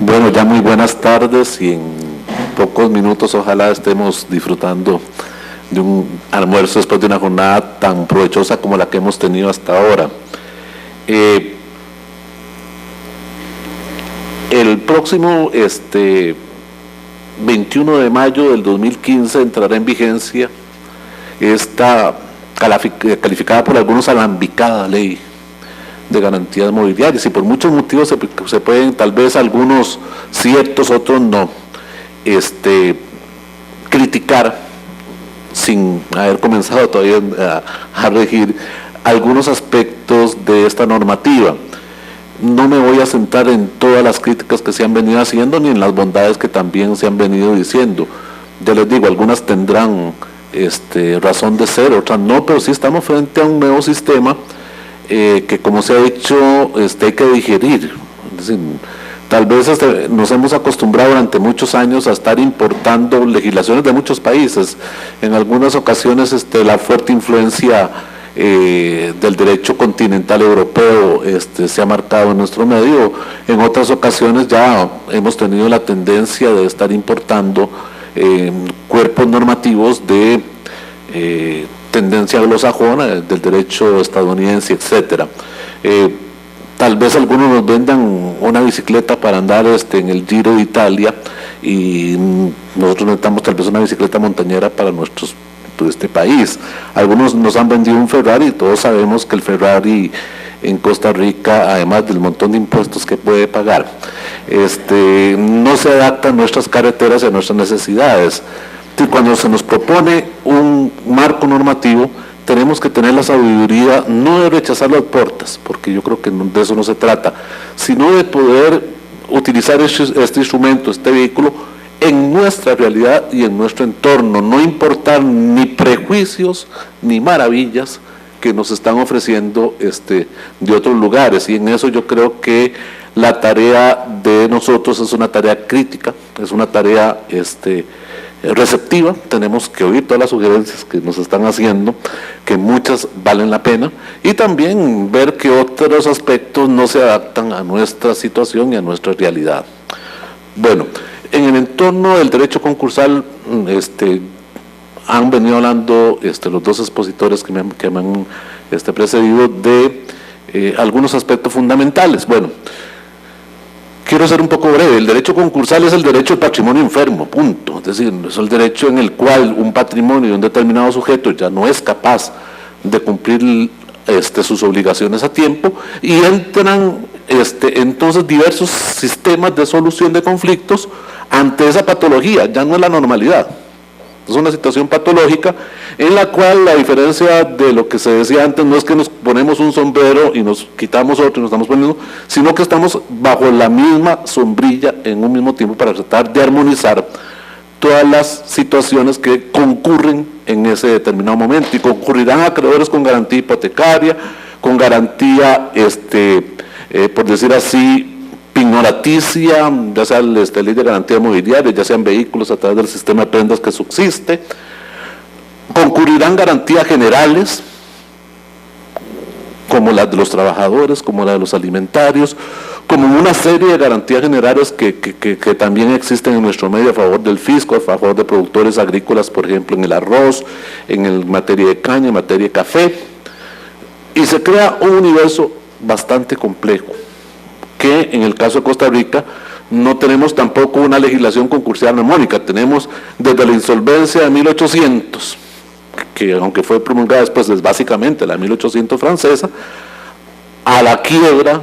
Bueno, ya muy buenas tardes y en pocos minutos ojalá estemos disfrutando de un almuerzo después de una jornada tan provechosa como la que hemos tenido hasta ahora. El próximo 21 de mayo del 2015 entrará en vigencia esta calificada por algunos alambicada ley de garantías mobiliarias, y por muchos motivos se pueden, tal vez algunos ciertos, otros no, criticar sin haber comenzado todavía a regir algunos aspectos de esta normativa. No me voy a centrar en todas las críticas que se han venido haciendo ni en las bondades que también se han venido diciendo. Ya les digo, algunas tendrán razón de ser, otras no, pero sí estamos frente a un nuevo sistema que, como se ha dicho, hay que digerir. Es decir, tal vez nos hemos acostumbrado durante muchos años a estar importando legislaciones de muchos países. En algunas ocasiones la fuerte influencia del derecho continental europeo se ha marcado en nuestro medio. En otras ocasiones ya hemos tenido la tendencia de estar importando cuerpos normativos de tendencia anglosajona, del derecho estadounidense, etcétera. Tal vez algunos nos vendan una bicicleta para andar en el Giro de Italia, y nosotros necesitamos tal vez una bicicleta montañera para este país. Algunos nos han vendido un Ferrari, y todos sabemos que el Ferrari en Costa Rica, además del montón de impuestos que puede pagar, no se adapta a nuestras carreteras y a nuestras necesidades. Cuando se nos propone un marco normativo, tenemos que tener la sabiduría no de rechazar las puertas, porque yo creo que de eso no se trata, sino de poder utilizar este instrumento, este vehículo, en nuestra realidad y en nuestro entorno, no importar ni prejuicios ni maravillas que nos están ofreciendo de otros lugares. Y en eso yo creo que la tarea de nosotros es una tarea crítica, es una tarea receptiva. Tenemos que oír todas las sugerencias que nos están haciendo, que muchas valen la pena, y también ver que otros aspectos no se adaptan a nuestra situación y a nuestra realidad. Bueno, en el entorno del derecho concursal han venido hablando los dos expositores que me han precedido de algunos aspectos fundamentales. Bueno, quiero ser un poco breve. El derecho concursal es el derecho al patrimonio enfermo, punto. Es decir, es el derecho en el cual un patrimonio de un determinado sujeto ya no es capaz de cumplir sus obligaciones a tiempo, y entran entonces diversos sistemas de solución de conflictos ante esa patología. Ya no es la normalidad, es una situación patológica en la cual, la diferencia de lo que se decía antes, no es que nos ponemos un sombrero y nos quitamos otro y nos estamos poniendo, sino que estamos bajo la misma sombrilla en un mismo tiempo para tratar de armonizar todas las situaciones que concurren en ese determinado momento, y concurrirán acreedores con garantía hipotecaria, con garantía, por decir así, pignoraticia, ya sea la ley de garantía mobiliaria, ya sean vehículos a través del sistema de prendas que subsiste. Concurrirán garantías generales, como las de los trabajadores, como la de los alimentarios, como una serie de garantías generales que también existen en nuestro medio a favor del fisco, a favor de productores agrícolas, por ejemplo, en el arroz, en materia de caña, en materia de café. Y se crea un universo bastante complejo, que en el caso de Costa Rica no tenemos tampoco una legislación concursal armónica. Tenemos desde la insolvencia de 1800, que aunque fue promulgada después, es básicamente la 1800 francesa, a la quiebra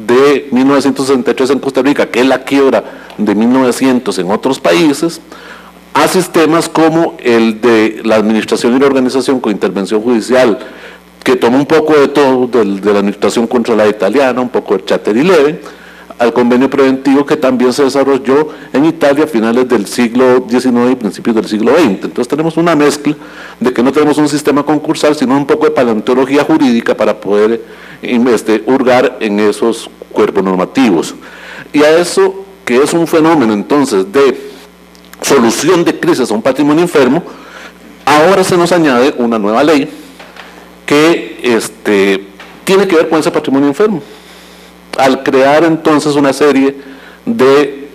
de 1963 en Costa Rica, que es la quiebra de 1900 en otros países, a sistemas como el de la administración y la organización con intervención judicial, que toma un poco de todo, de la administración controlada italiana, un poco de Charter y Leve, al convenio preventivo que también se desarrolló en Italia a finales del siglo XIX y principios del siglo XX. Entonces tenemos una mezcla de que no tenemos un sistema concursal, sino un poco de paleontología jurídica para poder hurgar en esos cuerpos normativos. Y a eso, que es un fenómeno entonces de solución de crisis a un patrimonio enfermo, ahora se nos añade una nueva ley que tiene que ver con ese patrimonio enfermo, al crear entonces una serie de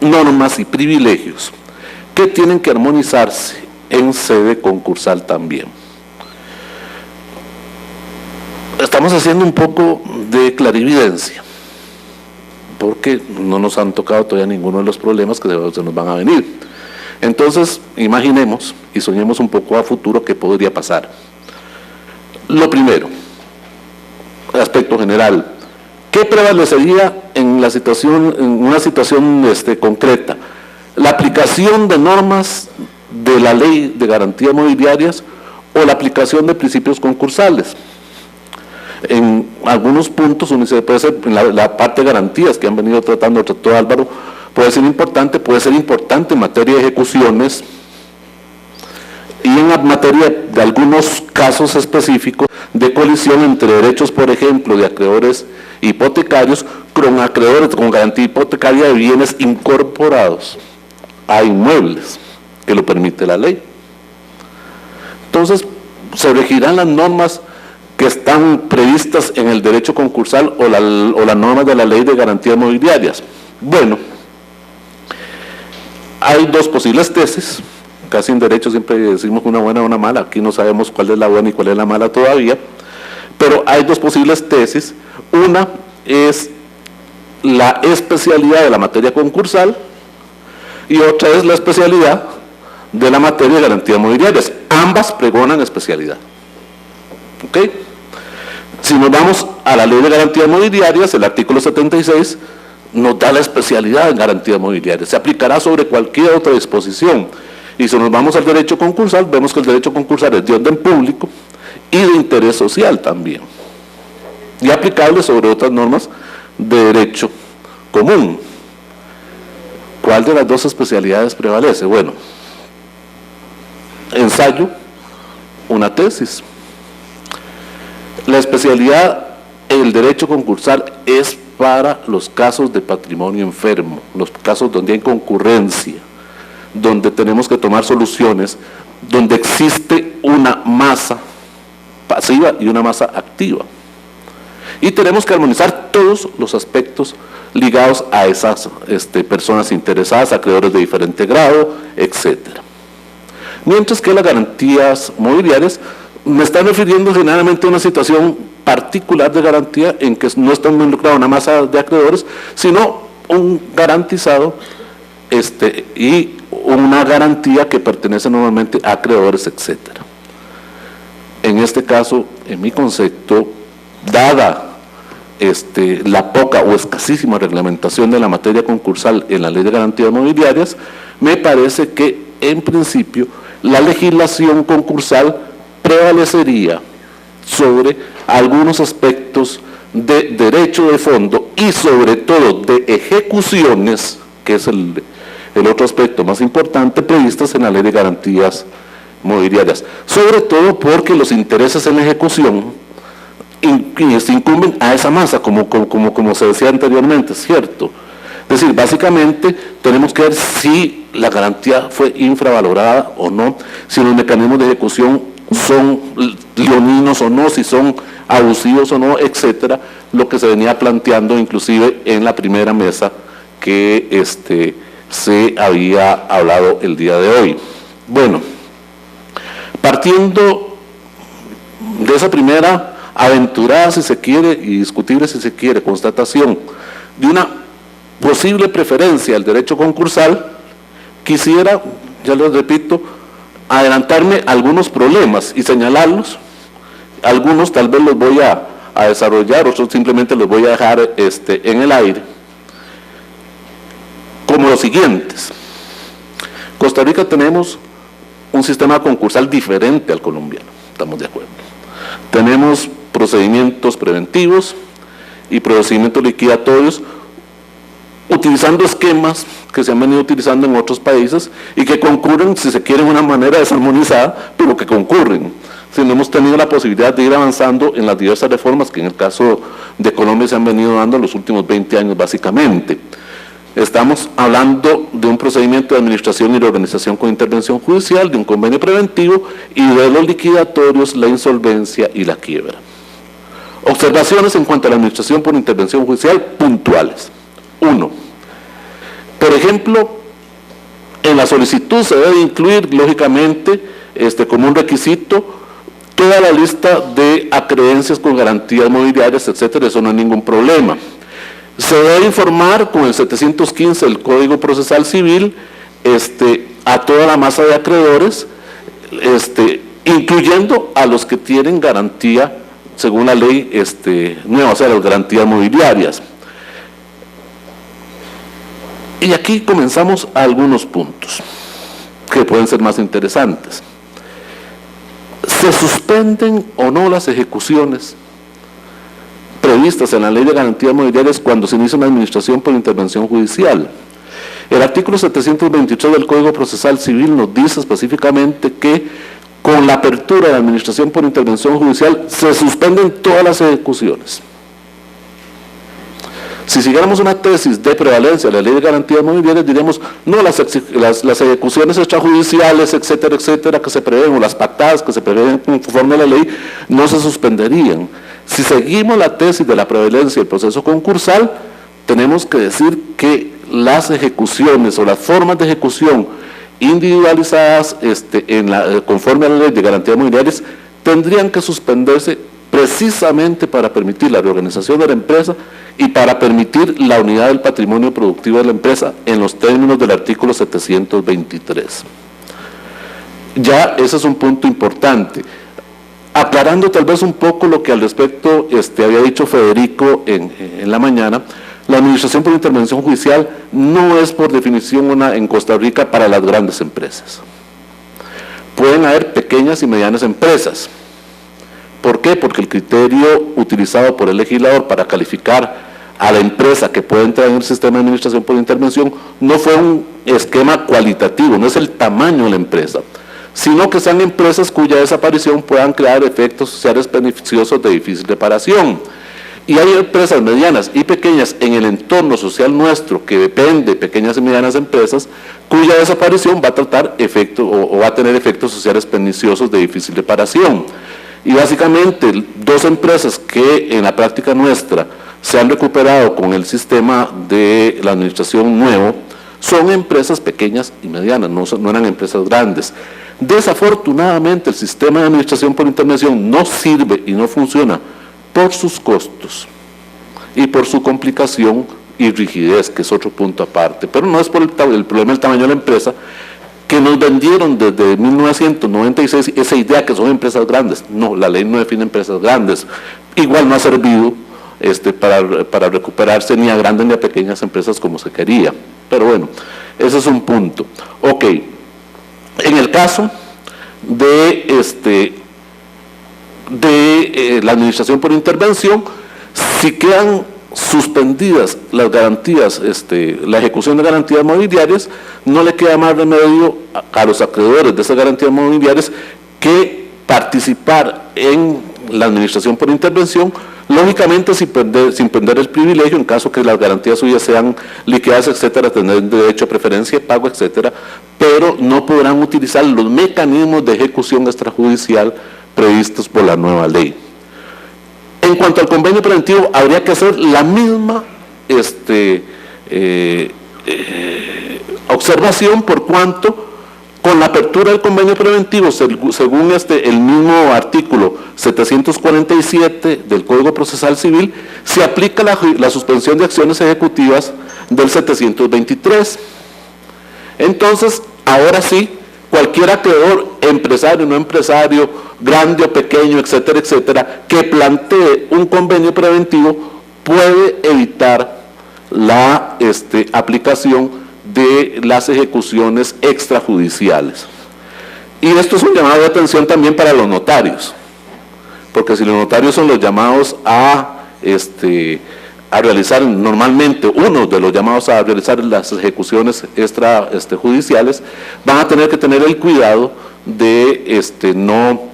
normas y privilegios que tienen que armonizarse en sede concursal también. Estamos haciendo un poco de clarividencia, porque no nos han tocado todavía ninguno de los problemas que se nos van a venir. Entonces, imaginemos y soñemos un poco a futuro qué podría pasar. Lo primero, aspecto general, ¿qué prevalecería en la situación, en una situación concreta? ¿La aplicación de normas de la Ley de Garantías Mobiliarias o la aplicación de principios concursales? En algunos puntos, puede ser en la parte de garantías que han venido trató Álvaro, puede ser importante en materia de ejecuciones y en la materia de algunos casos específicos de colisión entre derechos, por ejemplo, de acreedores hipotecarios con acreedores con garantía hipotecaria de bienes incorporados a inmuebles, que lo permite la ley. Entonces, se regirán las normas que están previstas en el derecho concursal o las normas de la Ley de Garantías Mobiliarias. Bueno, hay dos posibles tesis. Casi en derecho siempre decimos una buena o una mala, aquí no sabemos cuál es la buena y cuál es la mala todavía, pero hay dos posibles tesis. Una es la especialidad de la materia concursal y otra es la especialidad de la materia de garantías mobiliarias. Ambas pregonan especialidad. ¿Ok? Si nos vamos a la Ley de Garantías Mobiliarias, el artículo 76 nos da la especialidad en garantías mobiliarias. Se aplicará sobre cualquier otra disposición. Y si nos vamos al derecho concursal, vemos que el derecho concursal es de orden público y de interés social también. Y aplicable sobre otras normas de derecho común. ¿Cuál de las dos especialidades prevalece? Bueno, ensayo, una tesis. La especialidad en el derecho concursal es para los casos de patrimonio enfermo, los casos donde hay concurrencia, donde tenemos que tomar soluciones, donde existe una masa pasiva y una masa activa. Y tenemos que armonizar todos los aspectos ligados a esas personas interesadas, acreedores de diferente grado, etc. Mientras que las garantías mobiliarias me están refiriendo generalmente a una situación particular de garantía en que no está involucrada una masa de acreedores, sino un garantizado y una garantía que pertenece normalmente a acreedores, etc. En este caso, en mi concepto, dada la poca o escasísima reglamentación de la materia concursal en la Ley de Garantías Mobiliarias, me parece que, en principio, la legislación concursal prevalecería sobre algunos aspectos de derecho de fondo y sobre todo de ejecuciones, que es el otro aspecto más importante, previstas en la Ley de Garantías Mobiliarias. Sobre todo porque los intereses en la ejecución incumben a esa masa, como se decía anteriormente, ¿cierto? Es decir, básicamente tenemos que ver si la garantía fue infravalorada o no, si los mecanismos de ejecución son leoninos o no, si son abusivos o no, etcétera, lo que se venía planteando inclusive en la primera mesa que se había hablado el día de hoy. Bueno, partiendo de esa primera aventurada, si se quiere, y discutible si se quiere, constatación de una posible preferencia al derecho concursal, quisiera, ya les repito, adelantarme algunos problemas y señalarlos. Algunos tal vez los voy a desarrollar, otros simplemente los voy a dejar en el aire, como los siguientes. Costa Rica tenemos un sistema concursal diferente al colombiano, estamos de acuerdo. Tenemos procedimientos preventivos y procedimientos liquidatorios utilizando esquemas que se han venido utilizando en otros países y que concurren, si se quiere, de una manera desarmonizada, pero que concurren. Si no hemos tenido la posibilidad de ir avanzando en las diversas reformas que en el caso de Colombia se han venido dando en los últimos 20 años básicamente. Estamos hablando de un procedimiento de administración y reorganización con intervención judicial, de un convenio preventivo y de los liquidatorios, la insolvencia y la quiebra. Observaciones en cuanto a la administración por intervención judicial puntuales. 1. Por ejemplo, en la solicitud se debe incluir, lógicamente, como un requisito, toda la lista de acreencias con garantías mobiliarias, etcétera. Eso no hay ningún problema. Se debe informar con el 715 del Código Procesal Civil a toda la masa de acreedores, incluyendo a los que tienen garantía según la ley nueva, o sea, las garantías mobiliarias. Y aquí comenzamos algunos puntos que pueden ser más interesantes. ¿Se suspenden o no las ejecuciones previstas en la ley de garantías mobiliarias cuando se inicia una administración por intervención judicial? El artículo 723 del Código Procesal Civil nos dice específicamente que con la apertura de la administración por intervención judicial se suspenden todas las ejecuciones. Si siguiéramos una tesis de prevalencia de la ley de garantías mobiliarias, diríamos, no, las ejecuciones extrajudiciales, etcétera, etcétera, que se prevén, o las pactadas que se prevén conforme a la ley, no se suspenderían. Si seguimos la tesis de la prevalencia del proceso concursal, tenemos que decir que las ejecuciones o las formas de ejecución individualizadas conforme a la ley de garantías mobiliarias tendrían que suspenderse precisamente para permitir la reorganización de la empresa y para permitir la unidad del patrimonio productivo de la empresa en los términos del artículo 723. Ya ese es un punto importante. Aclarando tal vez un poco lo que al respecto había dicho Federico en la mañana, la administración por intervención judicial no es por definición en Costa Rica para las grandes empresas. Pueden haber pequeñas y medianas empresas. ¿Por qué? Porque el criterio utilizado por el legislador para calificar a la empresa que puede entrar en el sistema de administración por intervención no fue un esquema cualitativo, no es el tamaño de la empresa, sino que sean empresas cuya desaparición puedan crear efectos sociales beneficiosos de difícil reparación. Y hay empresas medianas y pequeñas en el entorno social nuestro que depende de pequeñas y medianas empresas cuya desaparición va a tratar o va a tener efectos sociales perniciosos de difícil reparación. Y básicamente dos empresas que en la práctica nuestra se han recuperado con el sistema de la administración nuevo son empresas pequeñas y medianas, no eran empresas grandes. Desafortunadamente el sistema de administración por intervención no sirve y no funciona por sus costos y por su complicación y rigidez, que es otro punto aparte, pero no es por el problema del tamaño de la empresa, que nos vendieron desde 1996 esa idea que son empresas grandes. No, la ley no define empresas grandes, igual no ha servido para recuperarse ni a grandes ni a pequeñas empresas como se quería, pero bueno, ese es un punto. Ok, en el caso de la administración por intervención, si quedan suspendidas las garantías, la ejecución de garantías mobiliarias, no le queda más remedio a los acreedores de esas garantías mobiliarias que participar en la administración por intervención, lógicamente sin perder el privilegio, en caso que las garantías suyas sean liquidadas, etcétera, tener derecho a preferencia de pago, etcétera, pero no podrán utilizar los mecanismos de ejecución extrajudicial previstos por la nueva ley. En cuanto al convenio preventivo, habría que hacer la misma observación, por cuanto con la apertura del convenio preventivo, según el mismo artículo 747 del Código Procesal Civil, se aplica la suspensión de acciones ejecutivas del 723. Entonces, ahora sí, cualquier acreedor, empresario, no empresario, grande o pequeño, etcétera, etcétera, que plantee un convenio preventivo puede evitar la aplicación de las ejecuciones extrajudiciales. Y esto es un llamado de atención también para los notarios, porque si los notarios son los llamados a realizar, normalmente uno de los llamados a realizar las ejecuciones extrajudiciales, van a tener que tener el cuidado de no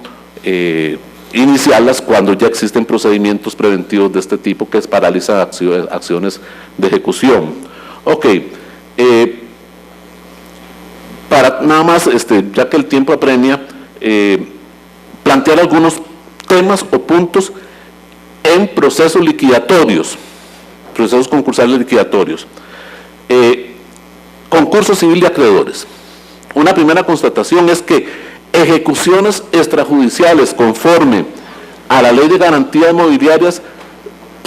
iniciarlas cuando ya existen procedimientos preventivos de este tipo que paralizan acciones de ejecución. Ok, para nada más, ya que el tiempo apremia, plantear algunos temas o puntos en procesos liquidatorios, procesos concursales liquidatorios. concurso civil de acreedores. Una primera constatación es que ejecuciones extrajudiciales conforme a la Ley de Garantías Mobiliarias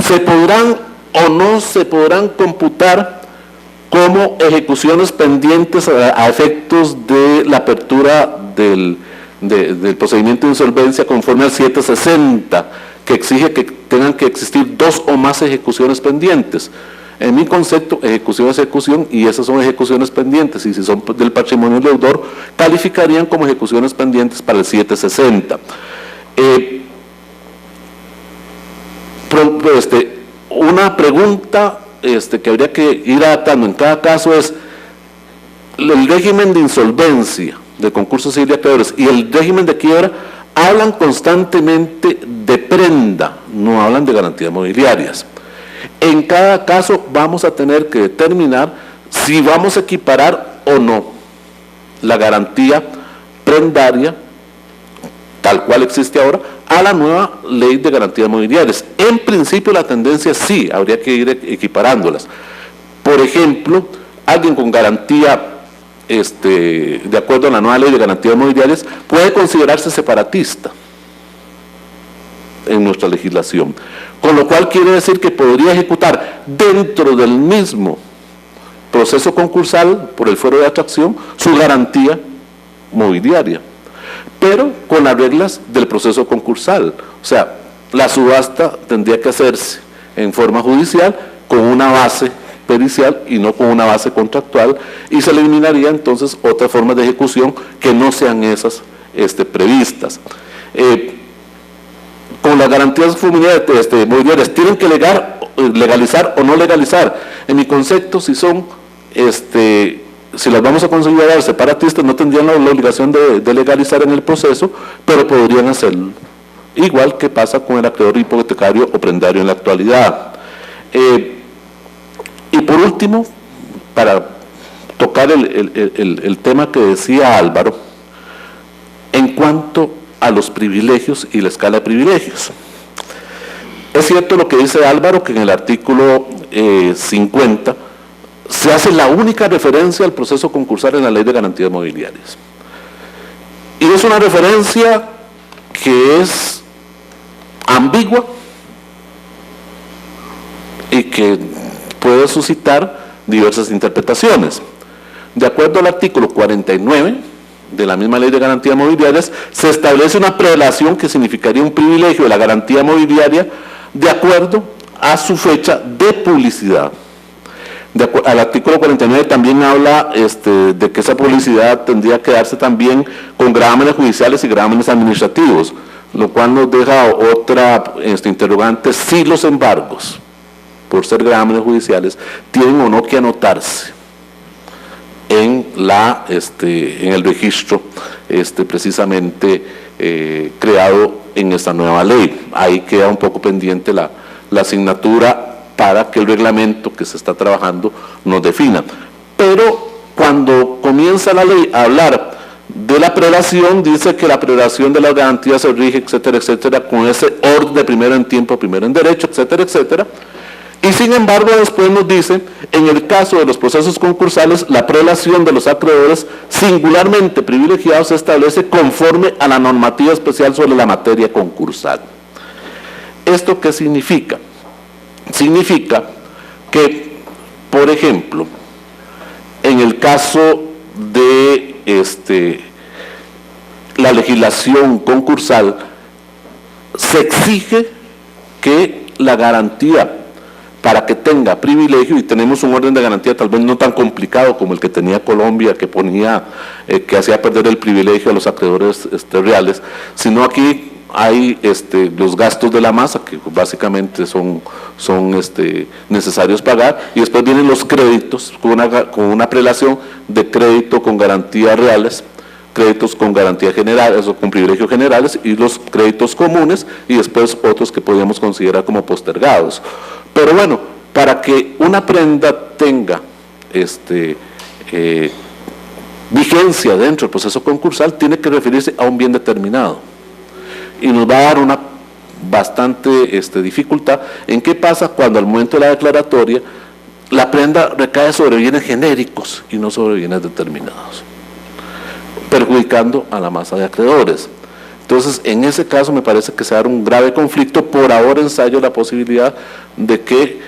se podrán o no se podrán computar como ejecuciones pendientes a efectos de la apertura del procedimiento de insolvencia conforme al 760, que exige que tengan que existir 2 o más ejecuciones pendientes. En mi concepto, ejecución es ejecución y esas son ejecuciones pendientes, y si son del patrimonio deudor, calificarían como ejecuciones pendientes para el 760. Una pregunta que habría que ir adaptando en cada caso es: el régimen de insolvencia de concursos civil de acreedores y el régimen de quiebra hablan constantemente de prenda, no hablan de garantías mobiliarias. En cada caso vamos a tener que determinar si vamos a equiparar o no la garantía prendaria, tal cual existe ahora, a la nueva ley de garantías mobiliarias. En principio la tendencia sí, habría que ir equiparándolas. Por ejemplo, alguien con garantía, de acuerdo a la nueva ley de garantías mobiliarias, puede considerarse separatista en nuestra legislación, con lo cual quiere decir que podría ejecutar dentro del mismo proceso concursal por el fuero de atracción su garantía mobiliaria, pero con las reglas del proceso concursal. O sea, la subasta tendría que hacerse en forma judicial con una base pericial y no con una base contractual, y se eliminaría entonces otras formas de ejecución que no sean esas previstas. Con las garantías mobiliarias, ¿tienen que legalizar o no legalizar? En mi concepto, si son, si las vamos a considerar separatistas, no tendrían la obligación de legalizar en el proceso, pero podrían hacerlo, igual que pasa con el acreedor hipotecario o prendario en la actualidad. Y por último, para tocar el tema que decía Álvaro, en cuanto a los privilegios y la escala de privilegios. Es cierto lo que dice Álvaro, que en el artículo 50 se hace la única referencia al proceso concursal en la Ley de Garantías Mobiliarias. Y es una referencia que es ambigua y que puede suscitar diversas interpretaciones. De acuerdo al artículo 49 de la misma Ley de Garantías Mobiliarias, se establece una prelación que significaría un privilegio de la garantía mobiliaria de acuerdo a su fecha de publicidad. Al artículo 49 también habla de que esa publicidad tendría que darse también con gravámenes judiciales y gravámenes administrativos, lo cual nos deja otra interrogante: si los embargos, por ser gravámenes judiciales, tienen o no que anotarse en el registro precisamente creado en esta nueva ley. Ahí queda un poco pendiente la asignatura para que el reglamento que se está trabajando nos defina. Pero cuando comienza la ley a hablar de la prelación, dice que la prelación de las garantías se rige, etcétera, etcétera, con ese orden de primero en tiempo, primero en derecho, etcétera, etcétera. Y sin embargo después nos dice: en el caso de los procesos concursales, la prelación de los acreedores singularmente privilegiados se establece conforme a la normativa especial sobre la materia concursal. ¿Esto qué significa? Significa que, por ejemplo, en el caso de la legislación concursal, se exige que la garantía, para que tenga privilegio, y tenemos un orden de garantía tal vez no tan complicado como el que tenía Colombia, que ponía, que hacía perder el privilegio a los acreedores reales, sino aquí hay los gastos de la masa, que básicamente son necesarios pagar, y después vienen los créditos, con una prelación de crédito con garantías reales, créditos con garantías generales o con privilegios generales, y los créditos comunes, y después otros que podríamos considerar como postergados. Pero bueno, para que una prenda tenga vigencia dentro del proceso concursal, tiene que referirse a un bien determinado. Y nos va a dar una bastante dificultad en qué pasa cuando al momento de la declaratoria la prenda recae sobre bienes genéricos y no sobre bienes determinados, perjudicando a la masa de acreedores. Entonces, en ese caso me parece que se da un grave conflicto. Por ahora ensayo la posibilidad de que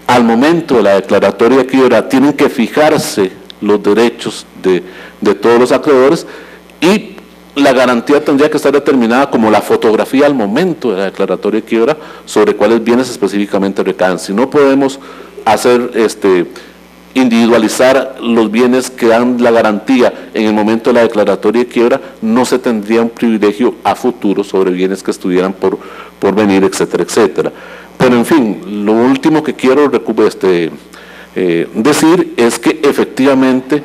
al momento de la declaratoria de quiebra tienen que fijarse los derechos de todos los acreedores, y la garantía tendría que estar determinada como la fotografía al momento de la declaratoria de quiebra sobre cuáles bienes específicamente recaen. Si no podemos hacer individualizar los bienes que dan la garantía en el momento de la declaratoria de quiebra, no se tendría un privilegio a futuro sobre bienes que estuvieran por venir, etcétera, etcétera. Pero en fin, lo último que quiero decir es que efectivamente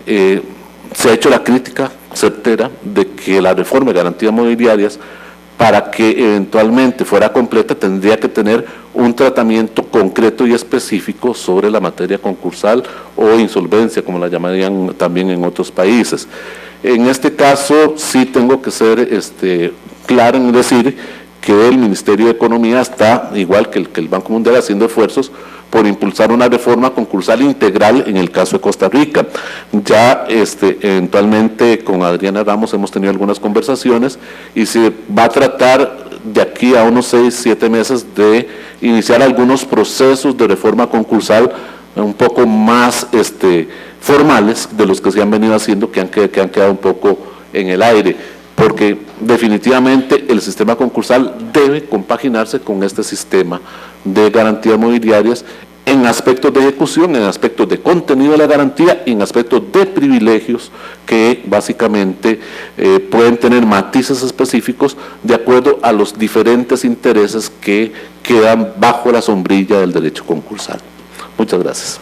se ha hecho la crítica certera de que la reforma de garantías mobiliarias, para que eventualmente fuera completa, tendría que tener un tratamiento concreto y específico sobre la materia concursal o insolvencia, como la llamarían también en otros países. En este caso sí tengo que ser claro en decir que el Ministerio de Economía está, igual que el Banco Mundial, haciendo esfuerzos por impulsar una reforma concursal integral en el caso de Costa Rica. Ya eventualmente con Adriana Ramos hemos tenido algunas conversaciones y se va a tratar de aquí a unos 6-7 meses de iniciar algunos procesos de reforma concursal un poco más formales de los que se han venido haciendo, que han quedado un poco en el aire, porque definitivamente el sistema concursal debe compaginarse con este sistema de garantías mobiliarias en aspectos de ejecución, en aspectos de contenido de la garantía y en aspectos de privilegios que básicamente pueden tener matices específicos de acuerdo a los diferentes intereses que quedan bajo la sombrilla del derecho concursal. Muchas gracias.